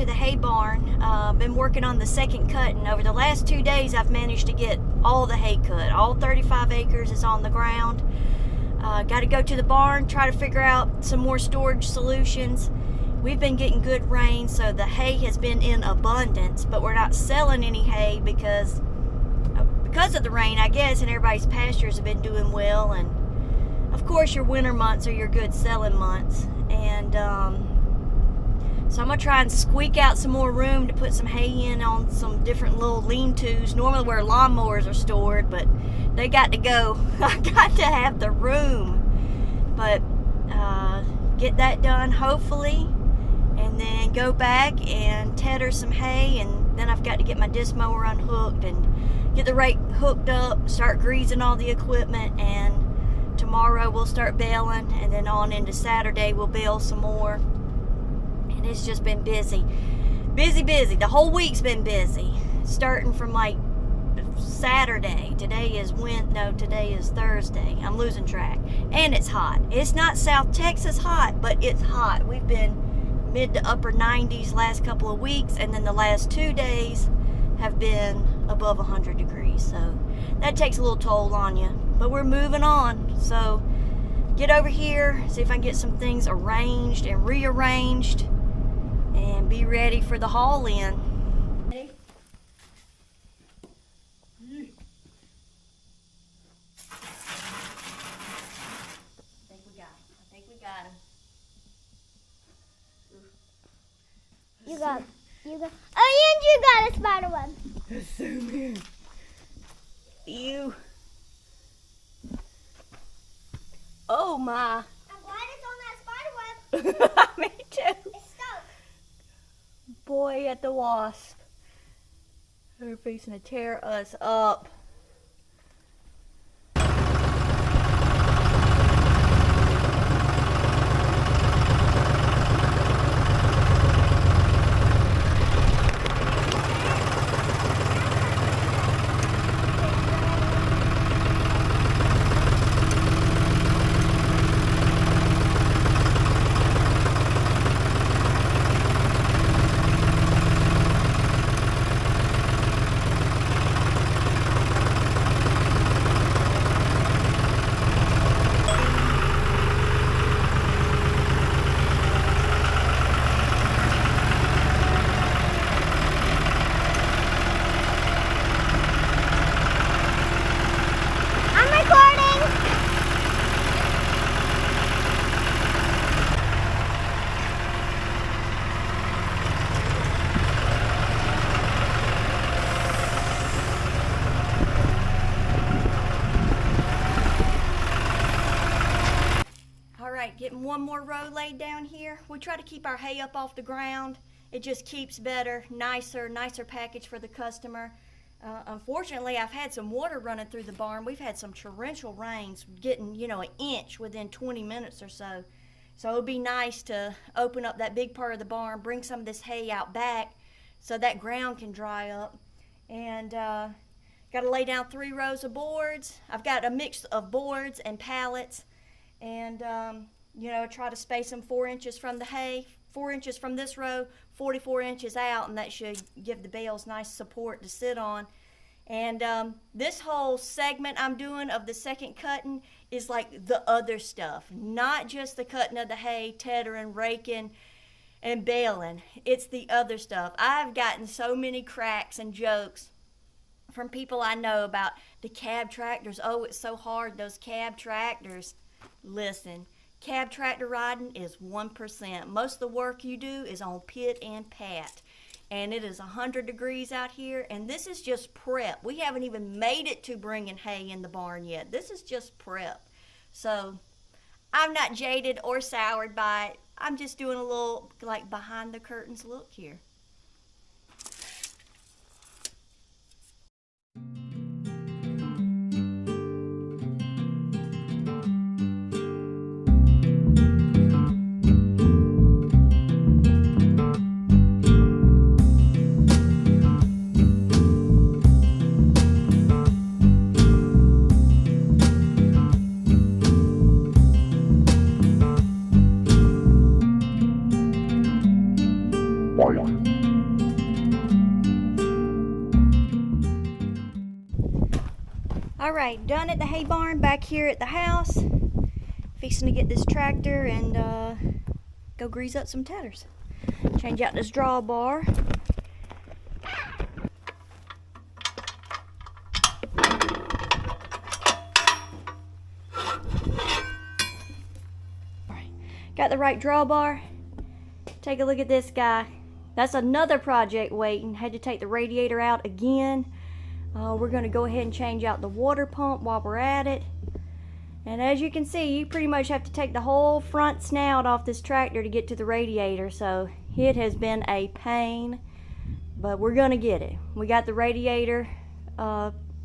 to the hay barn. Been working on the second cutting. Over the last 2 days, I've managed to get all the hay cut. All 35 acres is on the ground. Got to go to the barn, try to figure out some more storage solutions. We've been getting good rain, so the hay has been in abundance, but we're not selling any hay because of the rain, I guess, and everybody's pastures have been doing well. And of course, your winter months are your good selling months. And so I'm gonna try and squeak out some more room to put some hay in on some different little lean-tos. Normally where lawnmowers are stored, but they got to go. I got to have the room. But get that done hopefully, and then go back and tether some hay, and then I've got to get my disc mower unhooked and get the rake hooked up, start greasing all the equipment, and tomorrow we'll start baling, and then on into Saturday we'll bale some more. And it's just been busy. Busy. The whole week's been busy. Starting from like Saturday. Today is Thursday. I'm losing track. And it's hot. It's not South Texas hot, but it's hot. We've been mid to upper 90s last couple of weeks, and then the last 2 days have been above 100 degrees. So that takes a little toll on you. But we're moving on. So get over here, see if I can get some things arranged and rearranged, and be ready for the haul in. I think we got him. You got. Oh, and you got a spider web. Zoom in. Ew. Oh my. I'm glad it's on that spider web. Me too. It's stuck. Boy at the wasp. They're fixing to tear us up. Getting one more row laid down here. We try to keep our hay up off the ground. It just keeps better, nicer package for the customer. Unfortunately, I've had some water running through the barn. We've had some torrential rains, getting, an inch within 20 minutes or so. So it would be nice to open up that big part of the barn, bring some of this hay out back so that ground can dry up. And got to lay down 3 rows of boards. I've got a mix of boards and pallets, and try to space them 4 inches from the hay, 4 inches from this row, 44 inches out, and that should give the bales nice support to sit on. And this whole segment I'm doing of the second cutting is like the other stuff, not just the cutting of the hay, tethering, raking, and baling. It's the other stuff. I've gotten so many cracks and jokes from people I know about the cab tractors. Oh, it's so hard, those cab tractors. Listen, cab tractor riding is 1%. Most of the work you do is on pit and pat. And it is 100 degrees out here, and this is just prep. We haven't even made it to bringing hay in the barn yet. This is just prep. So I'm not jaded or soured by it. I'm just doing a little like behind the curtains look here. Bye. All right, done at the hay barn, back here at the house. Fixing to get this tractor and go grease up some tatters. Change out this drawbar. Got the right drawbar. Take a look at this guy. That's another project waiting. Had to take the radiator out again. We're going to go ahead and change out the water pump while we're at it. And as you can see, you pretty much have to take the whole front snout off this tractor to get to the radiator. So it has been a pain, but we're going to get it. We got the radiator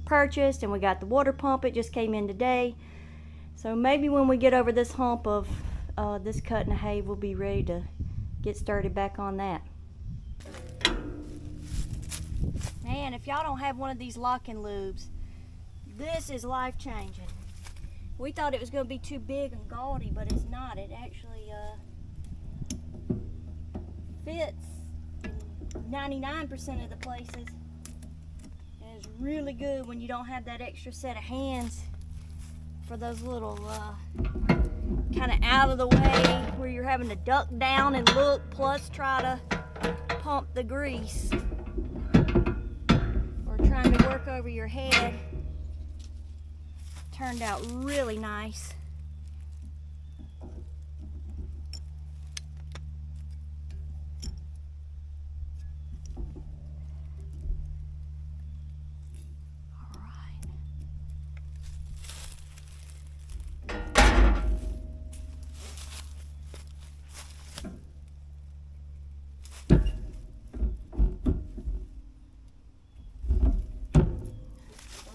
purchased, and we got the water pump. It just came in today. So maybe when we get over this hump of this cutting of hay, we'll be ready to get started back on that. Man, if y'all don't have one of these locking lubes, this is life-changing. We thought it was going to be too big and gaudy, but it's not. It actually fits in 99% of the places. And it's really good when you don't have that extra set of hands for those little kind of out of the way where you're having to duck down and look, plus try to pump the grease, or trying to work over your head. Turned out really nice.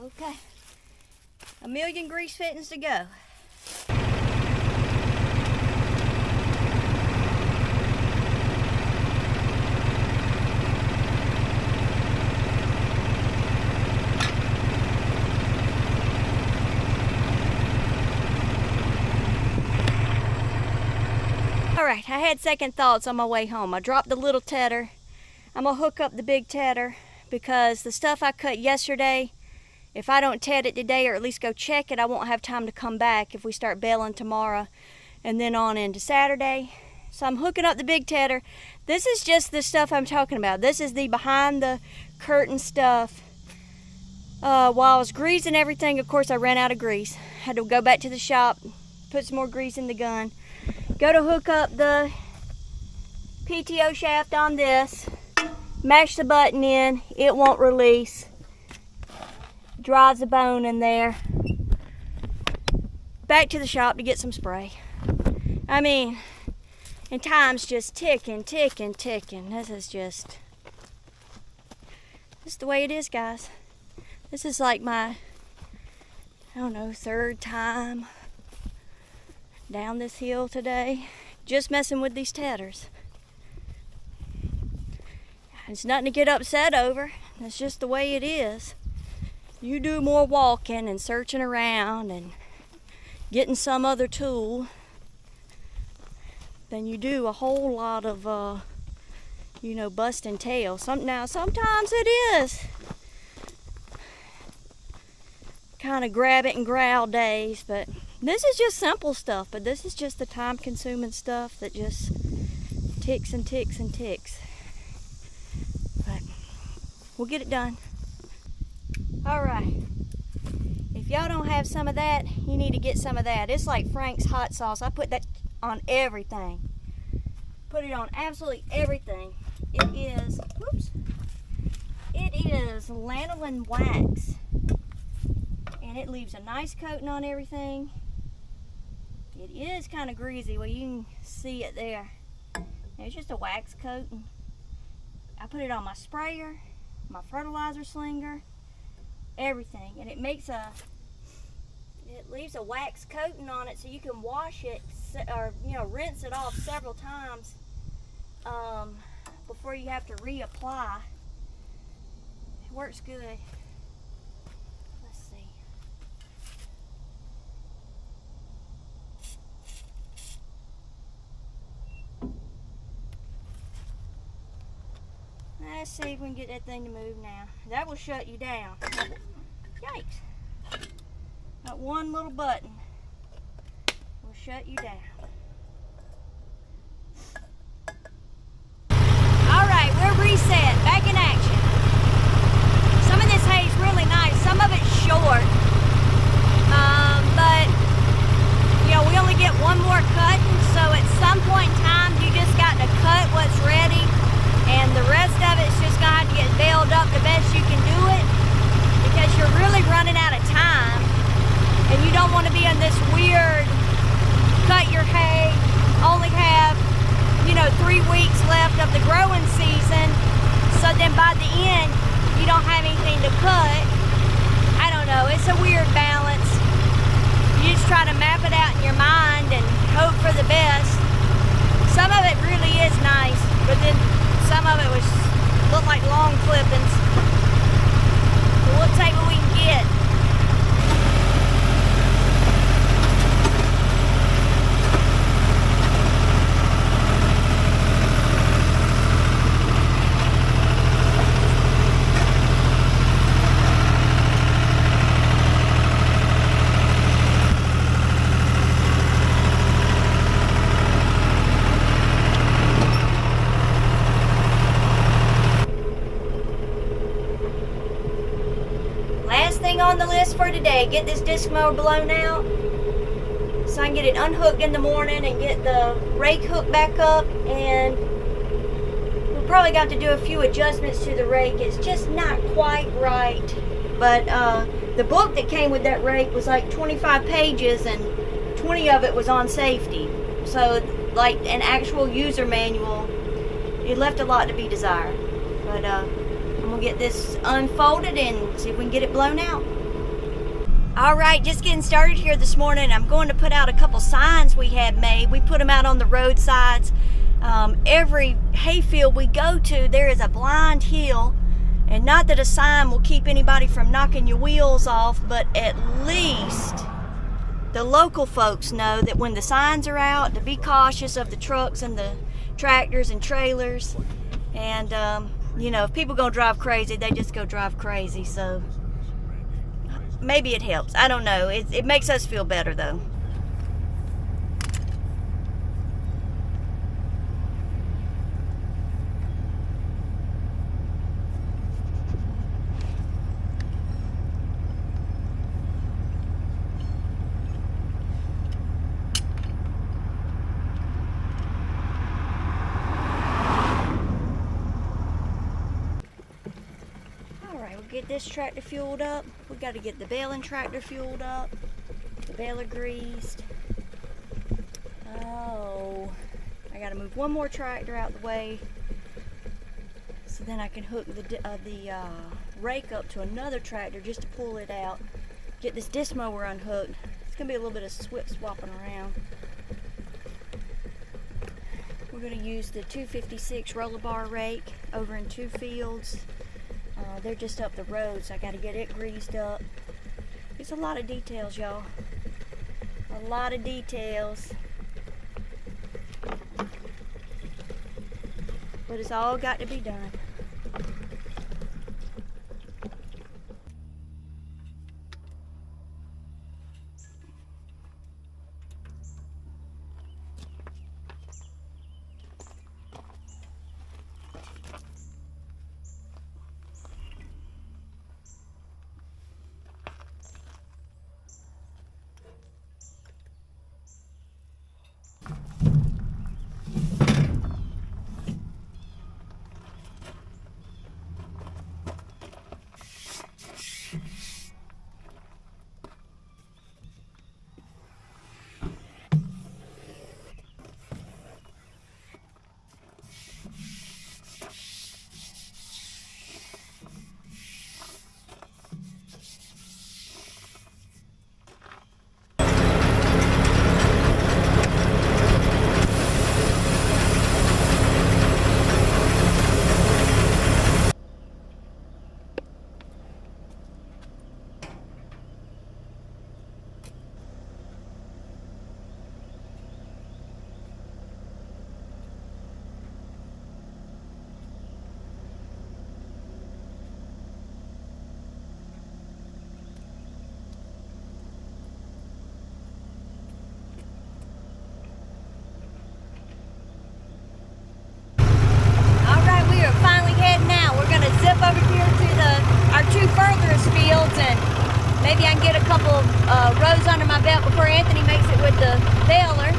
Okay, 1,000,000 grease fittings to go. All right, I had second thoughts on my way home. I dropped the little tedder. I'm gonna hook up the big tedder because the stuff I cut yesterday, if I don't ted it today, or at least go check it, I won't have time to come back if we start baling tomorrow and then on into Saturday. So I'm hooking up the big tedder. This is just the stuff I'm talking about. This is the behind the curtain stuff. While I was greasing everything, of course I ran out of grease. Had to go back to the shop, put some more grease in the gun. Go to hook up the PTO shaft on this. Mash the button in, it won't release. Drives a bone in there. Back to the shop to get some spray. I mean, and time's just ticking, ticking, ticking. This is the way it is, guys. This is like my, I don't know, third time down this hill today, just messing with these tatters. It's nothing to get upset over. It's just the way it is. You do more walking and searching around and getting some other tool than you do a whole lot of, you know, busting tails. Now, sometimes it is kind of grab it and growl days, but this is just simple stuff. But this is just the time-consuming stuff that just ticks and ticks and ticks. But we'll get it done. All right, if y'all don't have some of that, you need to get some of that. It's like Frank's hot sauce. I put that on everything. Put it on absolutely everything. It is, whoops, it is lanolin wax. And it leaves a nice coating on everything. It is kind of greasy. Well, you can see it there. It's just a wax coating. I put it on my sprayer, my fertilizer slinger, everything, and it leaves a wax coating on it so you can wash it, or rinse it off several times before you have to reapply. It works good. Let's see. Let's see if we can get that thing to move now. That will shut you down. Yikes. That one little button will shut you down. Alright, we're reset, back in action. Some of this hay is really nice, some of it's short. But, you know, we only get one more cut, so at some point in time, you just got to cut what's ready, and the rest of it's just going to have to get baled up the best you can do it, because you're really running out of time, and you don't want to be in this weird, cut your hay, only have, you know, 3 weeks left of the growing season, so then by the end, you don't have anything to cut. I don't know, it's a weird balance. You just try to map it out in your mind and hope for the best. Some of it really is nice, but then some of it looked like long clippings. But we'll take what we can get. On the list for today, get this disc mower blown out so I can get it unhooked in the morning and get the rake hooked back up, and we're probably got to do a few adjustments to the rake. It's just not quite right, but the book that came with that rake was like 25 pages and 20 of it was on safety, so like an actual user manual, it left a lot to be desired. But I'm gonna get this unfolded and see if we can get it blown out. Alright, just getting started here this morning. I'm going to put out a couple signs we had made. We put them out on the roadsides. Every hayfield we go to, there is a blind hill, and not that a sign will keep anybody from knocking your wheels off, but at least the local folks know that when the signs are out, to be cautious of the trucks and the tractors and trailers. And you know, if people gonna drive crazy, they just go drive crazy. So maybe it helps. I don't know. It makes us feel better though. Get this tractor fueled up. We got to get the baling tractor fueled up, the baler greased. Oh, I got to move one more tractor out the way so then I can hook the rake up to another tractor just to pull it out. Get this disc mower unhooked. It's gonna be a little bit of swapping around. We're gonna use the 256 roller bar rake over in 2 fields. They're just up the road, so I got to get it greased up. It's a lot of details, y'all. A lot of details. But it's all got to be done. Maybe I can get a couple rows under my belt before Anthony makes it with the baler.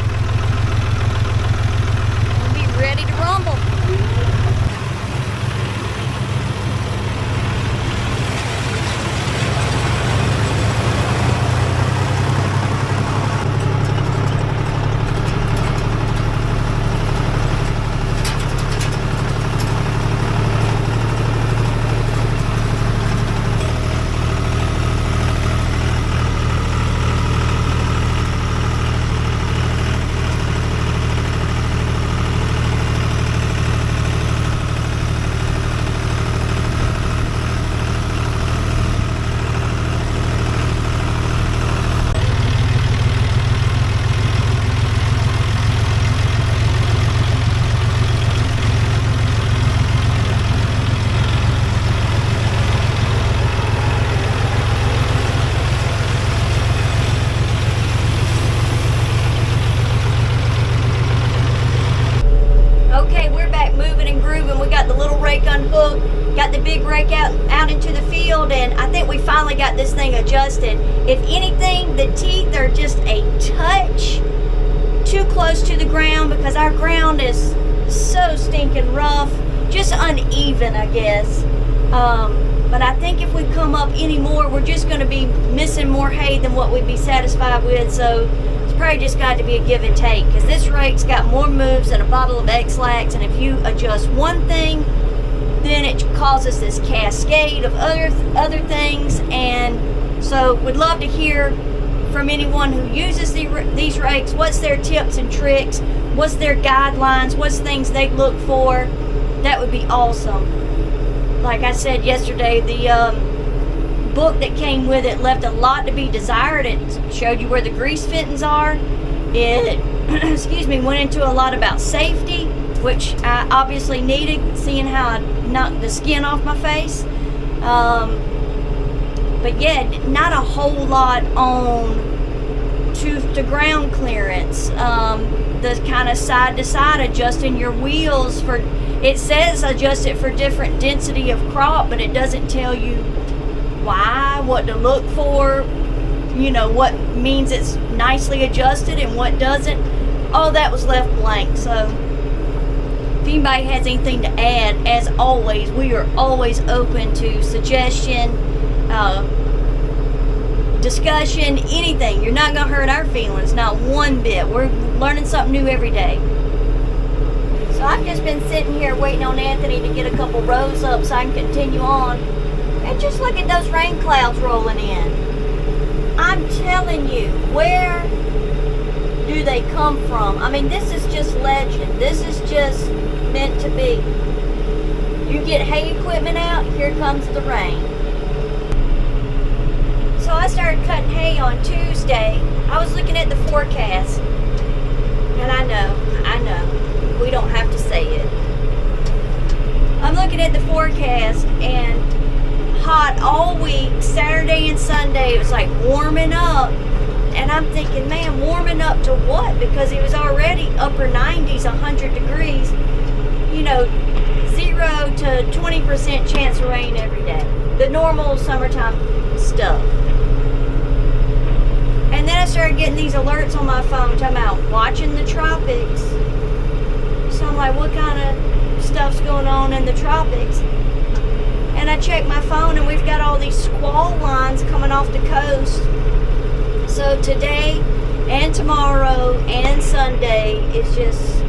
We'll be ready to rumble. Got the big rake out into the field, and I think we finally got this thing adjusted. If anything, the teeth are just a touch too close to the ground because our ground is so stinking rough, just uneven, I guess. But I think if we come up any more, we're just going to be missing more hay than what we'd be satisfied with. So it's probably just got to be a give and take, because this rake's got more moves than a bottle of X-Lax, and if you adjust one thing, then it causes this cascade of other things. And so we'd love to hear from anyone who uses these rakes. What's their tips and tricks? What's their guidelines? What's things they look for? That would be awesome. Like I said yesterday, the book that came with it left a lot to be desired. It showed you where the grease fittings are. It excuse me, went into a lot about safety, which I obviously needed, seeing how I knocked the skin off my face. But yeah, not a whole lot on tooth to ground clearance. The kind of side to side, adjusting your wheels for, it says adjust it for different density of crop, but it doesn't tell you why, what to look for, you know, what means it's nicely adjusted and what doesn't. All that was left blank. So if anybody has anything to add, as always, we are always open to suggestion, discussion, anything. You're not going to hurt our feelings, not one bit. We're learning something new every day. So I've just been sitting here waiting on Anthony to get a couple rows up so I can continue on. And just look at those rain clouds rolling in. I'm telling you, where do they come from? I mean, this is just legend. This is just meant to be. You get hay equipment out, here comes the rain. So I started cutting hay on Tuesday. I was looking at the forecast, and I know, we don't have to say it. I'm looking at the forecast, and hot all week, Saturday and Sunday, it was like warming up. And I'm thinking, man, warming up to what? Because it was already upper 90s, 100 degrees. You know, 0 to 20% chance of rain every day. The normal summertime stuff. And then I started getting these alerts on my phone talking about watching the tropics. So I'm like, what kind of stuff's going on in the tropics? And I checked my phone, and we've got all these squall lines coming off the coast. So today and tomorrow and Sunday is just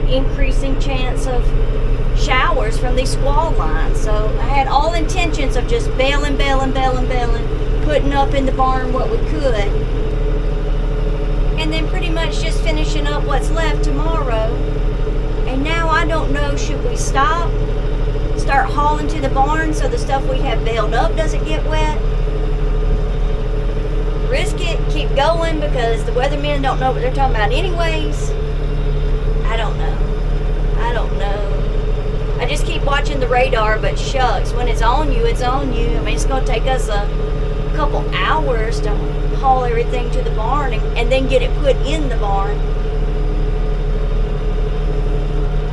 increasing chance of showers from these squall lines. So I had all intentions of just baling, putting up in the barn what we could. And then pretty much just finishing up what's left tomorrow. And now I don't know, should we stop? Start hauling to the barn so the stuff we have baled up doesn't get wet? Risk it, keep going, because the weathermen don't know what they're talking about anyways. I don't know. I just keep watching the radar, but shucks, when it's on you, it's on you. I mean, it's going to take us a couple hours to haul everything to the barn and then get it put in the barn.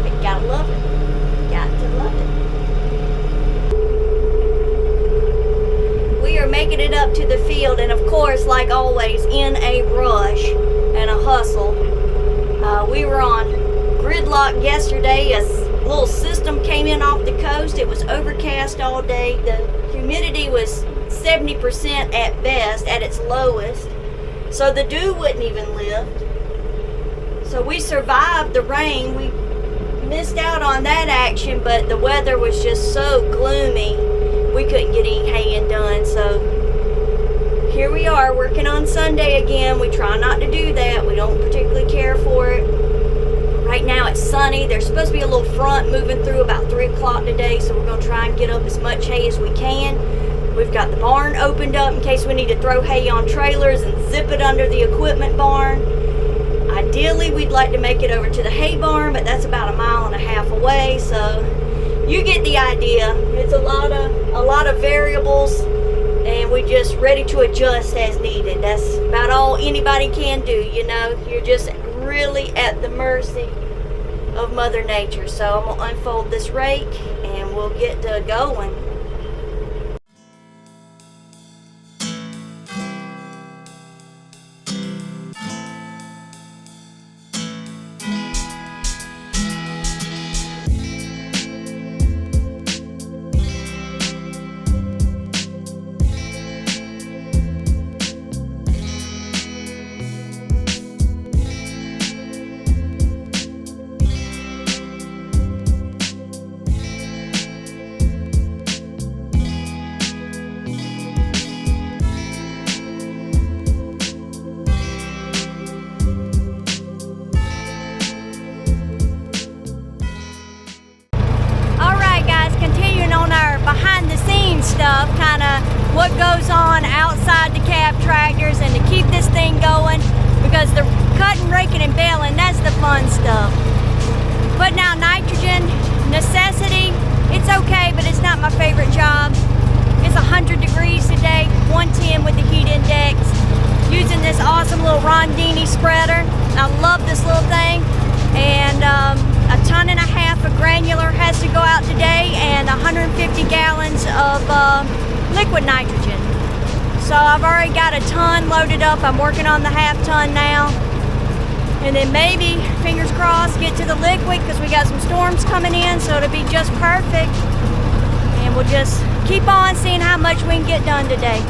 But gotta love it. Got to love it. We are making it up to the field, and of course, like always, in a rush and a hustle. We were on gridlock yesterday. A little system came in off the coast. It was overcast all day. The humidity was 70% at best, at its lowest. So the dew wouldn't even lift. So we survived the rain. We missed out on that action, but the weather was just so gloomy, we couldn't get any haying done. So here we are working on Sunday again. We try not to do that. We don't particularly care for it. Right now it's sunny. There's supposed to be a little front moving through about 3 o'clock today, so we're going to try and get up as much hay as we can. We've got the barn opened up in case we need to throw hay on trailers and zip it under the equipment barn. Ideally, we'd like to make it over to the hay barn, but that's about 1.5 miles away, so you get the idea. It's a lot of variables, and we're just ready to adjust as needed. That's about all anybody can do, you know. You're just really at the mercy of Mother Nature. So I'm gonna unfold this rake and we'll get to going. Stuff, kind of what goes on outside the cab tractors, and to keep this thing going, because the cutting, raking, and baling, that's the fun stuff. Putting out nitrogen, necessity, it's okay, but it's not my favorite job. It's 100 degrees today, 110 with the heat index, using this awesome little Rondini spreader. I love this little thing, and 1.5 tons of granular has to go out today, and 150 gallons of liquid nitrogen. So I've already got 1 ton loaded up. I'm working on the 1/2 ton now, and then maybe, fingers crossed, get to the liquid, because we got some storms coming in, so it'll be just perfect. And we'll just keep on seeing how much we can get done today.